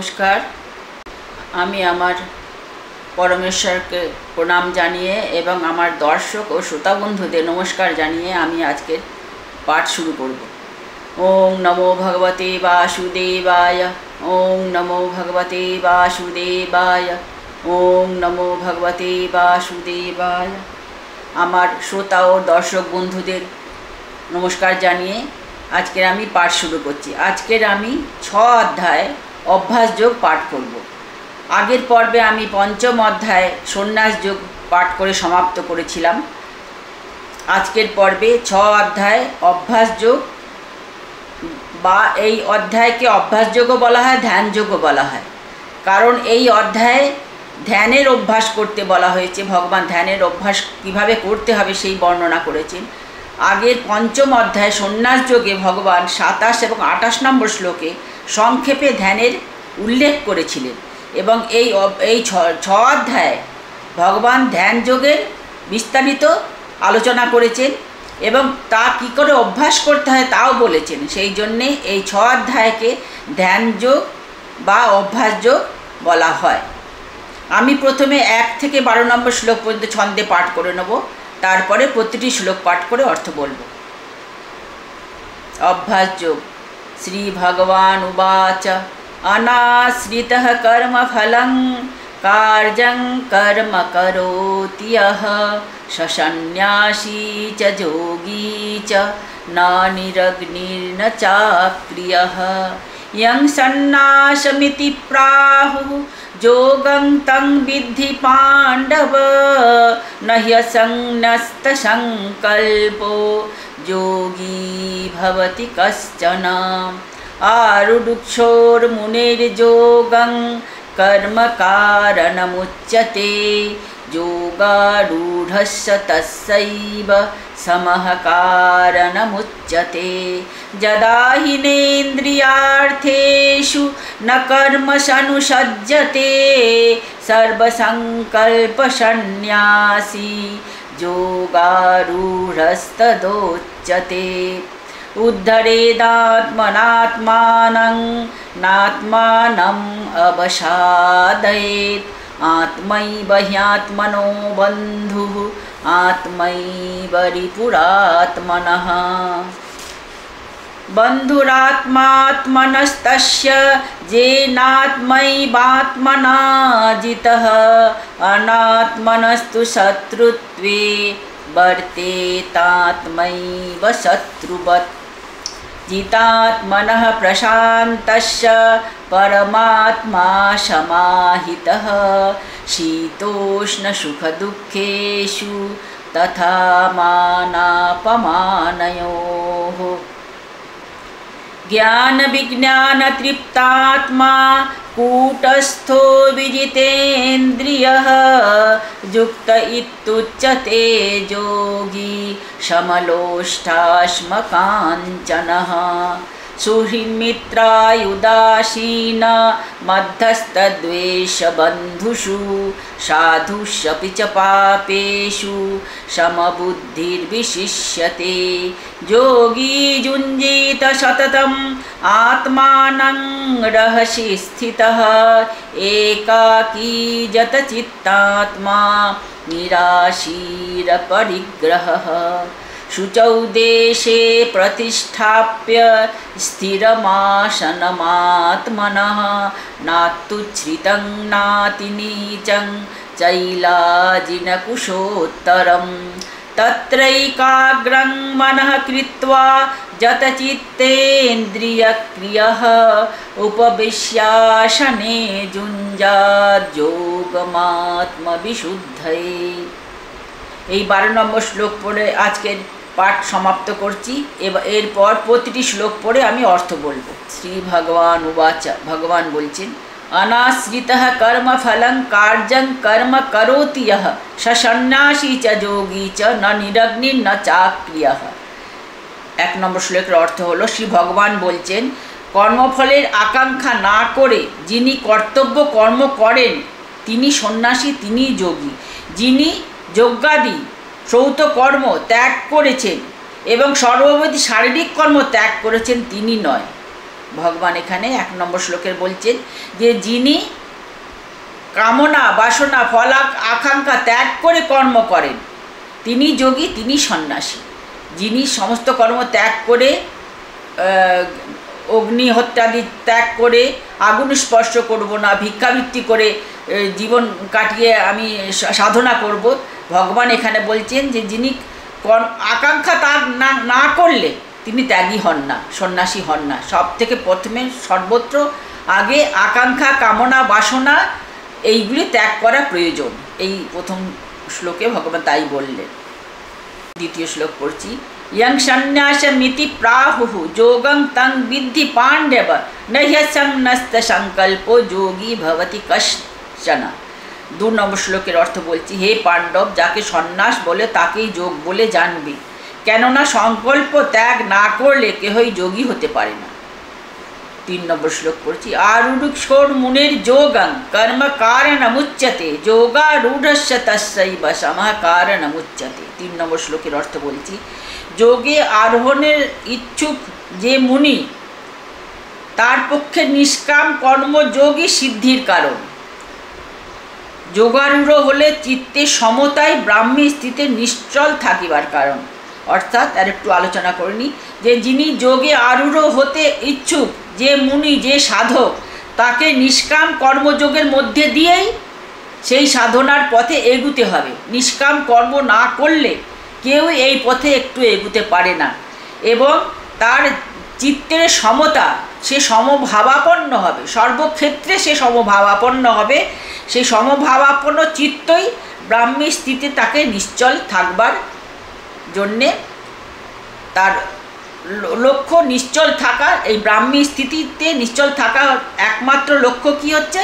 নমস্কার। আমি আমার পরমেশ্বরকে প্রণাম জানিয়ে এবং আমার দর্শক ও শ্রোতা বন্ধুদের নমস্কার জানিয়ে আমি আজকের পাঠ শুরু করব। ওং নমো ভগবতে বাসুদেবায়, ওং নমো ভগবতে বাসুদেবায়, ওং নমো ভগবতে বাসুদেবায়। আমার শ্রোতা ও দর্শক বন্ধুদের নমস্কার জানিয়ে আজকের আমি পাঠ শুরু করছি। আজকের আমি 6 অধ্যায় অভ্যাস যোগ পাঠ করব। আগের পর্বে আমি 5ম অধ্যায় সন্ন্যাস যোগ পাঠ করে সমাপ্ত করেছিলাম। আজকের পর্বে 6 অধ্যায় অভ্যাস যোগ, বা এই অধ্যায়কে অভ্যাস যোগও বলা হয়, ধ্যান যোগও বলা হয়। কারণ এই অধ্যায়ে ধ্যানের অভ্যাস করতে বলা হয়েছে। ভগবান ধ্যানের অভ্যাস কিভাবে করতে হবে সেই বর্ণনা করেছেন। আগের 5ম অধ্যায় সন্ন্যাস যোগে ভগবান 27 এবং 28 নম্বর শ্লোকে সংক্ষেপে ধ্যানের উল্লেখ করেছিলেন এবং এই 6 অধ্যায়ে ভগবান ধ্যান যোগের বিস্তারিত আলোচনা করেছেন এবং তা কী করে অভ্যাস করতে হয় তাও বলেছেন। সেই জন্যে এই 6 অধ্যায়কে ধ্যান যোগ বা অভ্যাস যোগ বলা হয়। আমি প্রথমে 1 থেকে 12 নম্বর শ্লোক পর্যন্ত ছন্দে পাঠ করে নেব, তারপরে প্রতিটি শ্লোক পাঠ করে অর্থ বলবো। অভ্যাস যোগ। শ্রী ভগবান উবাচ অনাশ্রিতঃ কর্ম ফলং কার্যং কর্ম করোতি যঃ সসন্ন্যাসী চ যোগী চ ন নিরগ্নির্ন চাক্রিয়ঃ यं सन्नासमिति प्राहुः योगं तं विद्धि पाण्डव न ह्यसंन्यस्तसंकल्पो योगी भवति कश्चन आरुरुक्षोर्मुनिर्योगं कर्मकारणमुच्यते योगारूढस्य तस्यैव समः कारणमुच्यते यदा हिनेन्द्रियार्थेषु न कर्मसनुसज्जते सर्वसंकल्पसन्न्यासी योगारूढस्तदोच्यते उद्धरेदात्मनात्मानं नात्मानम् अवसादयेत् आत्मैव ह्यात्मनो बन्धुः आत्मैव रिपुरात्मनः बन्धुरात्मात्मनस्तस्य येनात्मैवात्मना जितः अनात्मनस्तु शत्रुत्वे वर्तेतात्मैव शत्रुवत् जितात्मनः प्रशान्तस्य परमात्मा समाहितः शीतोष्णसुखदुःखेषु तथा मानापमानयोः ज्ञानविज्ञानतृप्तात्मा कूटस्थो विजितेन्द्रियः युक्त इत्युच्यते योगी समलोष्टाश्मकाञ्चनः सुहृन्मित्रायुदासीन मध्यस्थद्वेषबन्धुषु साधुष्वपि च पापेषु समबुद्धिर्विशिष्यते योगी युञ्जीत सततम् आत्मानं रहसि स्थितः एकाकी जतचित्तात्मा निराशीरपरिग्रहः शुचौ देशे प्रतिष्ठाप्य स्थिरमासनमात्मनः नात्तुच्छ्रितं नातिनीचं चैलाजिनकुशोत्तरं तत्रैकाग्रं मनः कृत्वा जतचित्तेन्द्रियक्रियः उपविश्यासने जुञ्जाद्योगमात्मविशुद्धये। এই 12 নম্বর শ্লোক পড়ে আজকের পাঠ সমাপ্ত করছি। এরপর প্রতিটি শ্লোক পড়ে আমি অর্থ বলবো। শ্রী ভগবান উবাচ, ভগবান বলছেন অনাশ্রিতঃ কর্মফলং কার্যং কর্ম করোতি যঃ সসন্ন্যাসী চ যোগী চ ন নিরগ্নির ন চাক্রিয়ঃ। 1 নম্বর শ্লোকের অর্থ হলো, শ্রী ভগবান বলছেন কর্মফলের আকাঙ্ক্ষা না করে যিনি কর্তব্য কর্ম করেন তিনি সন্ন্যাসী, তিনি যোগী। যিনি যজ্ঞাদি শ্রৌত কর্ম ত্যাগ করেছেন এবং সর্ববিধ শারীরিক কর্ম ত্যাগ করেছেন তিনি নয়। ভগবান এখানে 1 নম্বর শ্লোকের বলছেন যে যিনি কামনা বাসনা ফল আকাঙ্ক্ষা ত্যাগ করে কর্ম করেন তিনি যোগী, তিনি সন্ন্যাসী। যিনি সমস্ত কর্ম ত্যাগ করে অগ্নিহত্যাদি ত্যাগ করে আগুন স্পর্শ করব না, ভিক্ষাবৃত্তি করে জীবন কাটিয়ে আমি সাধনা করব, ভগবান এখানে বলছেন যে যিনি আকাঙ্ক্ষা ত্যাগ না করলে তিনি ত্যাগী হন না, সন্ন্যাসী হন না। সব থেকে প্রথমে সর্বত্র আগে আকাঙ্ক্ষা কামনা বাসনা এইগুলি ত্যাগ করা প্রয়োজন। এই প্রথম শ্লোকে ভগবান তাই বললেন। দ্বিতীয় শ্লোক পড়ছি। यं सन्न्यासमिति प्राहुः योगं तं विद्धि पाण्डव न ह्यसंन्यस्तसंकल्पो যোগী भवति कश्चन। 2 নম্বর শ্লোকের অর্থ বলছি। হে পাণ্ডব, যাকে সন্ন্যাস বলে তাকেই যোগ বলে জানবি, কেননা সংকল্প ত্যাগ না করলে কেহই যোগী হতে পারে না। 3 নম্বর শ্লোক পড়ছি। আরূঢ়োর মুনির যোগং কর্ম কারণমুচ্যতে যোগারূঢ়স্য তস্যৈব সমঃ কারণমুচ্যতে। 3 নম্বর শ্লোকের অর্থ বলছি। যোগে আরোহণের ইচ্ছুক যে মুনি, তার পক্ষে নিষ্কাম কর্মযোগই সিদ্ধির কারণ। যোগারূঢ় হলে চিত্তে সমতায় ব্রাহ্মী স্থিতে নিশ্চল থাকিবার কারণ। অর্থাৎ আর একটু আলোচনা করে নিই যে যিনি যোগে আরূঢ় হতে ইচ্ছুক যে মুনি, যে সাধক, তাকে নিষ্কাম কর্মযোগের মধ্যে দিয়েই সেই সাধনার পথে এগুতে হবে। নিষ্কাম কর্ম না করলে কেউ এই পথে একটু এগুতে পারে না, এবং তার চিত্তের সমতা, সে সমভাবাপন্ন হবে, সর্বক্ষেত্রে সে সমভাবাপন্ন হবে। সেই সমভাবাপন্ন চিত্তই ব্রাহ্মী স্থিতি তাকে নিশ্চল থাকবার জন্যে, তার লক্ষ্য নিশ্চল থাকা। এই ব্রাহ্মী স্থিতিতে নিশ্চল থাকা একমাত্র লক্ষ্য কি হচ্ছে?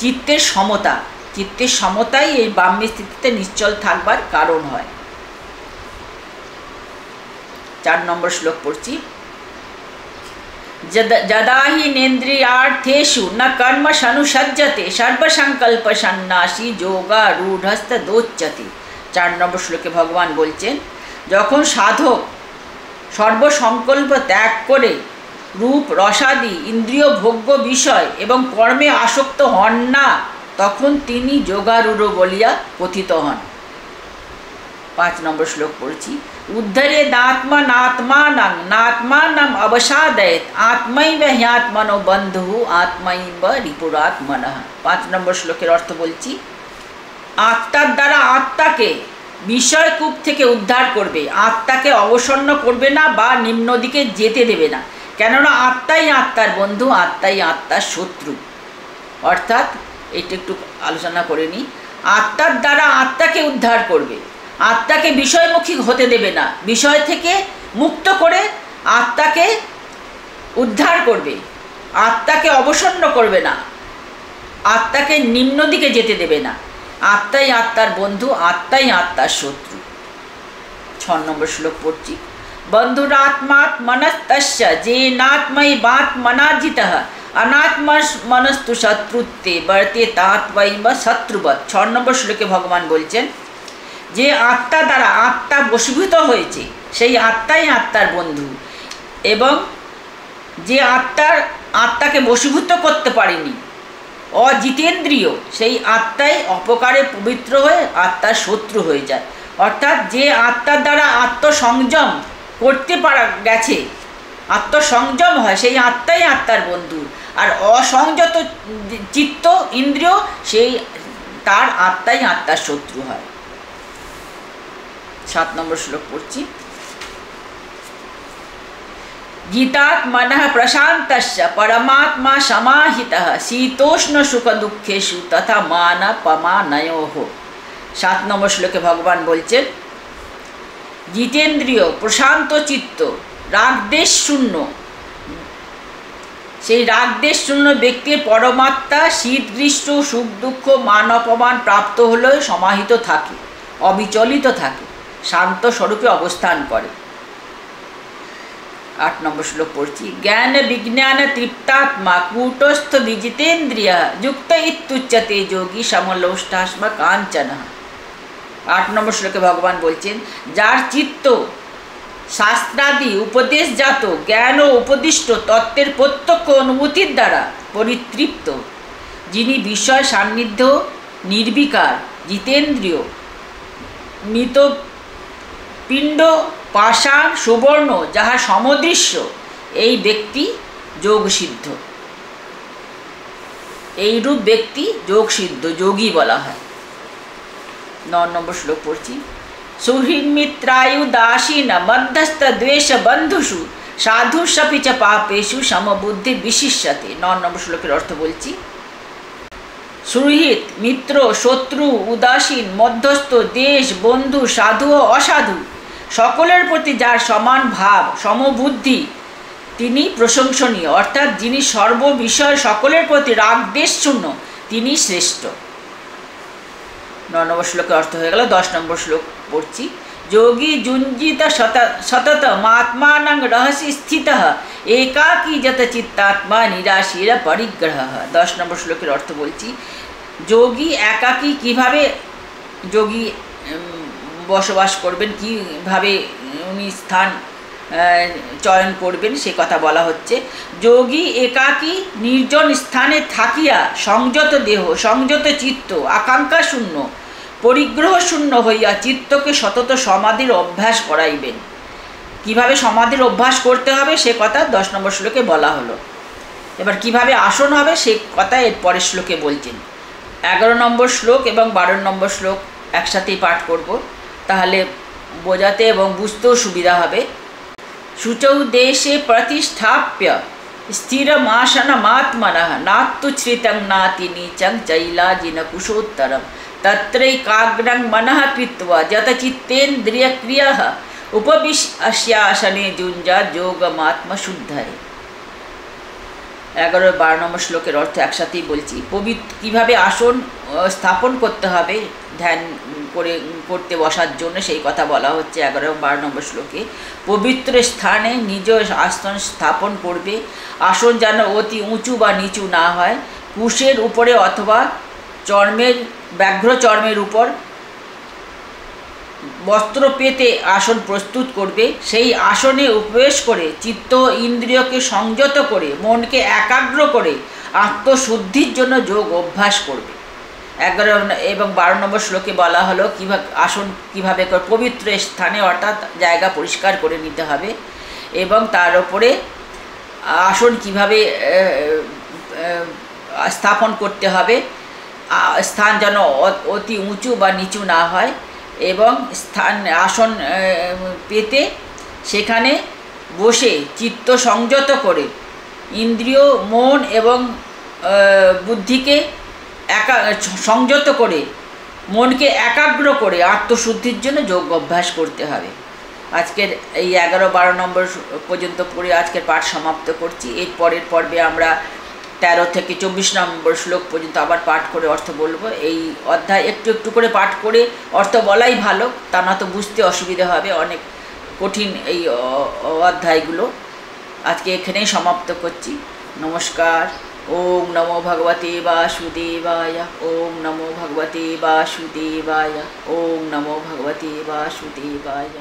চিত্তের সমতা। চিত্তের সমতাই এই ব্রাহ্মী স্থিতিতে নিশ্চল থাকবার কারণ হয়। 4 নম্বর শ্লোক পড়ছি। যদা হি নেন্দ্রিয়ার্থেষু ন কর্ম সনুসজ্জতে সর্বসংকল্প সন্ন্যাসী যোগারূঢ়স্তদোচ্যতে। 4 নম্বর শ্লোকে ভগবান বলছেন, যখন সাধক সর্বসংকল্প ত্যাগ করে রূপ রসাদি ইন্দ্রিয় ভোগ্য বিষয় এবং কর্মে আসক্ত হন না, তখন তিনি যোগারূঢ় বলিয়া কথিত হন। 5 নম্বর শ্লোক পড়ছি। উদ্ধরে দাত্মনাত্মানং নাত্মানম অবসাদয়েৎ আত্মৈব হ্যাত্মনো বন্ধু আত্মৈব রিপুরাত্মনঃ। 5 নম্বর শ্লোকের অর্থ বলছি। আত্মার দ্বারা আত্মাকে বিষয়কূপ থেকে উদ্ধার করবে, আত্মাকে অবসন্ন করবে না বা নিম্ন দিকে যেতে দেবে না, কেননা আত্মাই আত্মার বন্ধু, আত্মাই আত্মার শত্রু। অর্থাৎ এইটা একটু আলোচনা করে নিই। আত্মার দ্বারা আত্মাকে উদ্ধার করবে, আত্মাকে বিষয়মুখী হতে দেবে না, বিষয় থেকে মুক্ত করে আত্মাকে উদ্ধার করবে, আত্মাকে অবসন্ন করবে না, আত্মাকে নিম্ন দিকে যেতে দেবে না। আত্মাই আত্মার বন্ধু, আত্মাই আত্মার শত্রু। 6 নম্বর শ্লোক পড়ছি। বন্ধুরাত্মাত্মনস্তস্য যেনাত্মৈবাত্মনাজিতঃ অনাত্মনস্তু শত্রুত্বে বর্তেতাত্মৈব শত্রুবৎ। 6 নম্বর শ্লোকে ভগবান বলছেন, যে আত্মা দ্বারা আত্মা বশীভূত হয়েছে সেই আত্মাই আত্মার বন্ধু, এবং যে আত্মাকে বশীভূত করতে পারেনি, অজিতেন্দ্রিয়, সেই আত্মাই অপকারে পবিত্র হয়ে আত্মার শত্রু হয়ে যায়। অর্থাৎ যে আত্মার দ্বারা আত্মসংযম করতে পারা গেছে, আত্মসংযম হয়, সেই আত্মাই আত্মার বন্ধু। আর অসংযত চিত্ত ইন্দ্রিয়, সেই তার আত্মাই আত্মার শত্রু হয়। 7 নম্বর শ্লোক পড়ছি। গীতাত্মনঃ প্রশান্তস্য পরমাত্মা সমাহিতঃ শীতোষ্ণ সুখ দুঃখেষু তথা মানাপমানয়োঃ। 7 নম্বর শ্লোকে ভগবান বলছেন, জিতেন্দ্রিয় প্রশান্ত চিত্ত রাগদেশ শূন্য, সেই রাগদেশ শূন্য ব্যক্তির পরমাত্মা শীত গ্রীষ্ম সুখ দুঃখ মান অপমান প্রাপ্ত হলেও সমাহিত থাকে, অবিচলিত থাকে, শান্ত স্বরূপে অবস্থান করে। 8 নম্বর শ্লোক পড়ছি। জ্ঞান বিজ্ঞান তৃপ্তাত্মা কূটস্থ বিজিতেন্দ্রিয় যুক্ত ইত্যুচ্যতে যোগী সমলোষ্টাস্ম কাঞ্চন। 8 নম্বর শ্লোকে ভগবান বলছেন, যার চিত্ত শাস্ত্রাদি উপদেশজাত জ্ঞান ও উপদিষ্ট তত্ত্বের প্রত্যক্ষ অনুভূতির দ্বারা পরিতৃপ্ত, যিনি বিষয় সান্নিধ্য নির্বিকার, জিতেন্দ্রিয়, মৃতপিণ্ড পাষাণ সুবর্ণ, যাহা সমদৃশ্য, এই ব্যক্তি যোগসিদ্ধ। এইরূপ ব্যক্তি যোগসিদ্ধ, যোগী বলা হয়। 9 নম্বর শ্লোক পড়ছি। সুহৃন্মিত্রায়ুদাসীন মধ্যস্থ দ্বেষ বন্ধুষু সাধু সপি চ পাপেষু সমবুদ্ধি বিশিষ্যতে। 9 নম্বর শ্লোকের অর্থ বলছি। সুহৃৎ, মিত্র, শত্রু, উদাসীন, মধ্যস্থ, দেশ, বন্ধু, সাধু ও অসাধু, সকলের প্রতি যার সমান ভাব, সমবুদ্ধি, তিনি প্রশংসনীয়, অর্থাৎ যিনি সর্ববিষয় সকলের প্রতি রাগ দেশ শূন্য, তিনি শ্রেষ্ঠ। 9 নম্বর শ্লোকের অর্থ হয়ে গেল। 10 নম্বর শ্লোক পড়ছি। যোগী যুঞ্জিত সতত আত্মানং রহস্যি স্থিত একাকী যত চিত্তাত্মা নিরাশীর পরিগ্রহ। 10 নম্বর শ্লোকের অর্থ বলছি। যোগী একাকী কিভাবে যোগী বসবাস করবেন, কিভাবে উনি স্থান চয়ন করবেন সে কথা বলা হচ্ছে। যোগী একাকী নির্জন স্থানে থাকিয়া সংযত দেহ, সংযত চিত্ত, আকাঙ্ক্ষা শূন্য, পরিগ্রহ শূন্য হইয়া চিত্তকে সতত সমাধির অভ্যাস করাইবেন। কিভাবে সমাধির অভ্যাস করতে হবে সে কথা 10 নম্বর শ্লোকে বলা হলো। এবার কিভাবে আসন হবে সে কথা এর পরের শ্লোকে বলছেন। 11 নম্বর শ্লোক এবং 12 নম্বর শ্লোক একসাথেই পাঠ করব, তাহলে বোঝাতে এবং বুঝতেও সুবিধা হবে। শুচৌ দেশে প্রতিষ্ঠাপ্য স্থিরমাসনমাত্মনঃ নাত্যুচ্ছ্রিতং নাতি নীচং চৈলাজিন কুশোত্তরম তত্রৈকাগ্রং মনঃ কৃত্বা যতচিত্তেন্দ্রিয়ক্রিয়াঃ উপবিশ্যাসনে যুঞ্জা যোগমাত্মশুদ্ধয়ে। 11-12 নম্বর শ্লোকের অর্থ একসাথেই বলছি। কীভাবে আসন স্থাপন করতে হবে ধ্যান করতে বসার জন্য সেই কথা বলা হচ্ছে 11 এবং 12 নম্বর শ্লোকে। পবিত্র স্থানে নিজ আসন স্থাপন করবে। আসন যেন অতি উঁচু বা নিচু না হয়। কুশের উপরে অথবা ব্যাঘ্র চর্মের উপর বস্ত্র পেতে আসন প্রস্তুত করবে। সেই আসনে উপবেশ করে চিত্ত ইন্দ্রিয়কে সংযত করে মনকে একাগ্র করে আত্মশুদ্ধির জন্য যোগ অভ্যাস করবে। 11 এবং 12 নম্বর শ্লোকে বলা হলো কীভাবে আসন কীভাবে পবিত্র স্থানে অর্থাৎ জায়গা পরিষ্কার করে নিতে হবে এবং তার উপরে আসন কীভাবে স্থাপন করতে হবে। স্থান যেন অতি উঁচু বা নিচু না হয় এবং আসন পেতে সেখানে বসে চিত্ত সংযত করে ইন্দ্রিয়, মন এবং বুদ্ধিকে সংযত করে মনকে একাগ্র করে আত্মশুদ্ধির জন্য যোগ অভ্যাস করতে হবে। আজকের এই 11-12 নম্বর পর্যন্ত পড়ে আজকের পাঠ সমাপ্ত করছি। এর পরের পর্বে আমরা 13 থেকে 24 নম্বর শ্লোক পর্যন্ত আবার পাঠ করে অর্থ বলবো। এই অধ্যায় একটু একটু করে পাঠ করে অর্থ বলাই ভালো, তা না তো বুঝতে অসুবিধা হবে, অনেক কঠিন এই অধ্যায়গুলো। আজকে এখানেই সমাপ্ত করছি। নমস্কার। ওম নমো ভগবতে বাসুদেবায়। ওম নমো ভগবতে বাসুদেবায়। ওম নমো ভগবতে বাসুদেবায়।